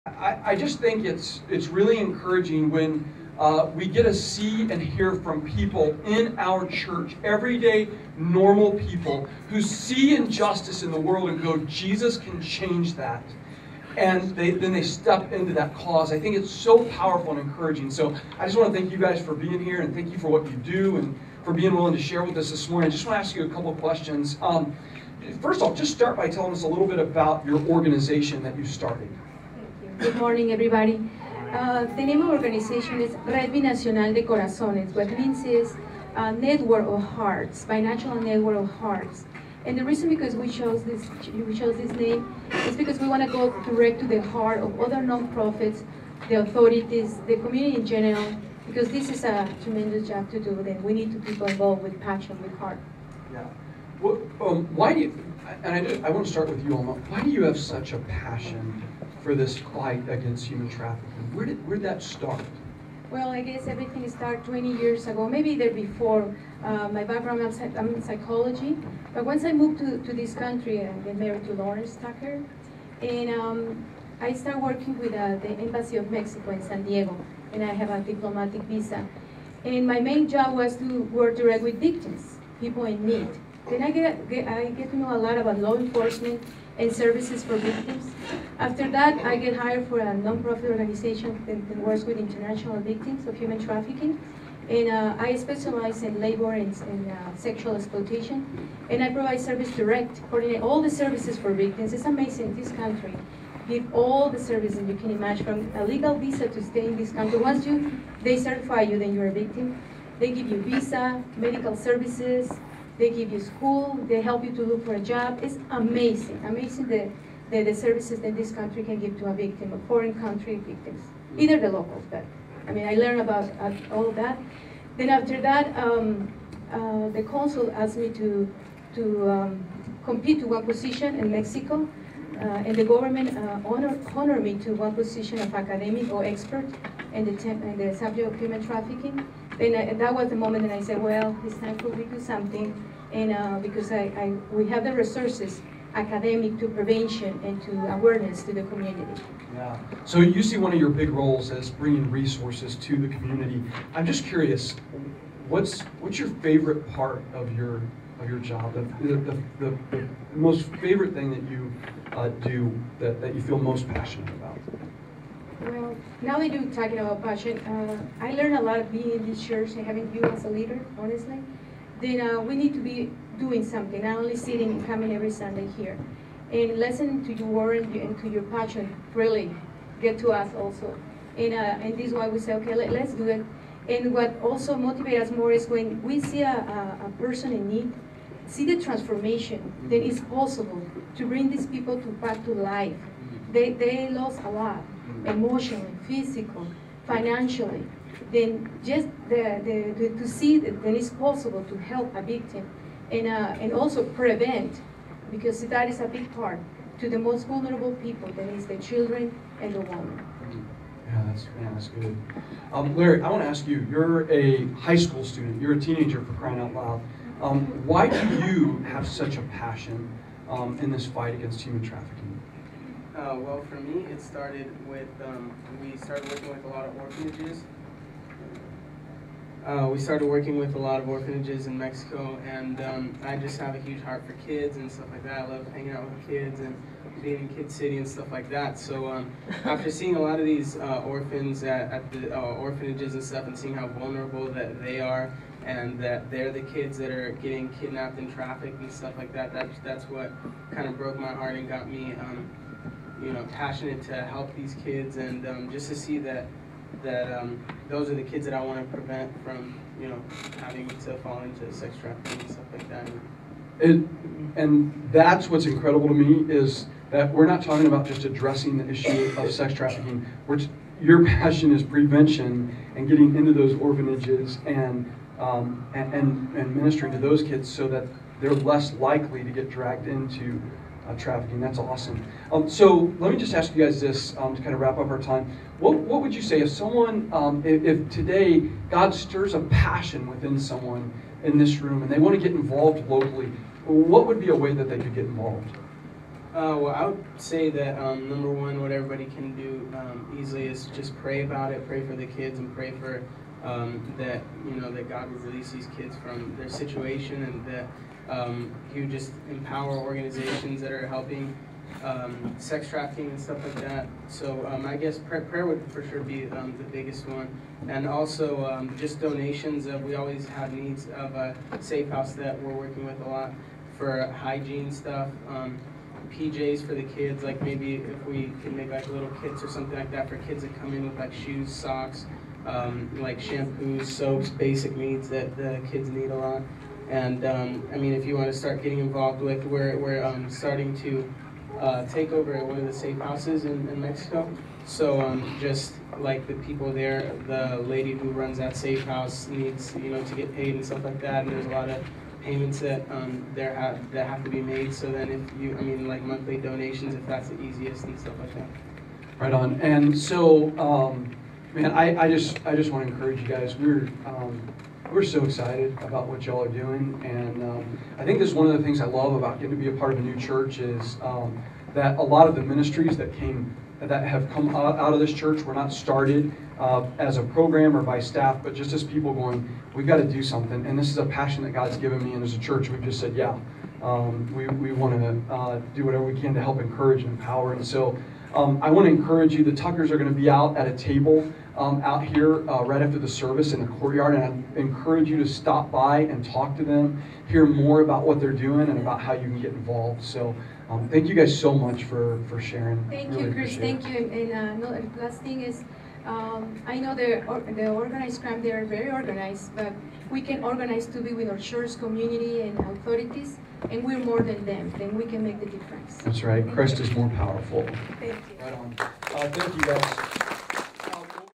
I just think it's really encouraging when we get to see and hear from people in our church, everyday, normal people who see injustice in the world and go, Jesus can change that. And then they step into that cause. I think it's so powerful and encouraging. So I just want to thank you guys for being here, and thank you for what you do and for being willing to share with us this morning. I just want to ask you a couple of questions. First off, just start by telling us a little bit about your organization that you started. Good morning, everybody. The name of the organization is Red Binacional de Corazones. What it means is network of hearts, binational network of hearts. And the reason because we chose this name is because we want to go direct to the heart of other nonprofits, the authorities, the community in general, because this is a tremendous job to do. Then we need to people involved with passion, with heart. Yeah. Well, why do you? And I want to start with you, Alma. Why do you have such a passion for this fight against human trafficking? Where did that start? Well, I guess everything started 20 years ago, maybe there before. My background, I'm in psychology, but once I moved to this country, I got married to Lawrence Tucker, and I started working with the Embassy of Mexico in San Diego, and I have a diplomatic visa. And my main job was to work direct with victims, people in need. Then I get to know a lot about law enforcement and services for victims. After that, I get hired for a non-profit organization that works with international victims of human trafficking. And I specialize in labor and sexual exploitation. And I provide service direct, coordinate all the services for victims. It's amazing, this country give all the services you can imagine, from a legal visa to stay in this country. Once they certify you, then you're a victim. They give you visa, medical services, they give you school, they help you to look for a job. It's amazing, amazing the services that this country can give to a victim, a foreign country victims, either the locals, but I mean, I learned about all of that. Then after that, the consul asked me to compete to one position in Mexico, and the government honored me to one position of academic or expert in the subject of human trafficking. Then that was the moment that I said, well, it's time for me to do something, and because we have the resources, academic to prevention and to awareness to the community. Yeah. So you see one of your big roles as bringing resources to the community. I'm just curious, what's your favorite part of your job? The most favorite thing that you do that you feel most passionate about? Well, now that you're talking about passion, I learned a lot of being in this church and having you as a leader, honestly. Then we need to be doing something, not only sitting and coming every Sunday here. And listening to your word and to your passion really get to us also. And this is why we say, okay, let's do it. And what also motivates us more is when we see a person in need, see the transformation that is possible to bring these people back to life. They lost a lot, emotionally, physically, financially. Then just to see that it's possible to help a victim and also prevent, because that is a big part, to the most vulnerable people, that is the children and the women. Yeah, that's good. Larry, I want to ask you, you're a high school student, you're a teenager, for crying out loud. Why do you have such a passion in this fight against human trafficking? Well, for me, it started with, we started working with a lot of orphanages. We started working with a lot of orphanages in Mexico, and I just have a huge heart for kids and stuff like that. I love hanging out with kids and being in Kid City and stuff like that. So after seeing a lot of these orphans at the orphanages and stuff, and seeing how vulnerable that they are, and that they're the kids that are getting kidnapped and trafficked and stuff like that, that's what kind of broke my heart and got me passionate to help these kids, and just to see that those are the kids that I want to prevent from, having to fall into sex trafficking and stuff like that. And that's what's incredible to me, is that we're not talking about just addressing the issue of sex trafficking. Your passion is prevention and getting into those orphanages and ministering to those kids so that they're less likely to get dragged into trafficking. That's awesome. So let me just ask you guys this to kind of wrap up our time. What would you say if someone, if today God stirs a passion within someone in this room and they want to get involved locally, what would be a way that they could get involved? Well, I would say that number one, what everybody can do easily is just pray about it, pray for the kids, and pray for that that God would release these kids from their situation, and that He would just empower organizations that are helping sex trafficking and stuff like that. So I guess prayer would for sure be the biggest one, and also just donations. We always have needs of a safe house that we're working with a lot for hygiene stuff. PJs for the kids, like maybe if we can make like little kits or something like that for kids that come in with like shoes, socks, like shampoos, soaps, basic needs that the kids need a lot. And I mean, if you want to start getting involved with, we're starting to take over one of the safe houses in Mexico. So just like the people there, the lady who runs that safe house needs to get paid and stuff like that, and there's a lot of payments that that have to be made. So then if like monthly donations, if that's the easiest and stuff like that. Right on. And so man, I just want to encourage you guys. We're so excited about what y'all are doing, and I think this is one of the things I love about getting to be a part of a new church is that a lot of the ministries that have come out of this church were not started as a program or by staff, but just as people going, we've got to do something, and this is a passion that God's given me, and as a church we've just said, yeah, we want to do whatever we can to help encourage and empower. And so I want to encourage you. The Tuckers are going to be out at a table out here right after the service in the courtyard, and I encourage you to stop by and talk to them, hear more about what they're doing and about how you can get involved. So thank you guys so much for sharing. Thank you, Chris. Thank you. And the last thing is, I know the organized crime, they are very organized, but we can organize to be with our church community and authorities, and we're more than them. Then we can make the difference. That's right. Christ is more powerful. Thank you. Right on. Thank you guys.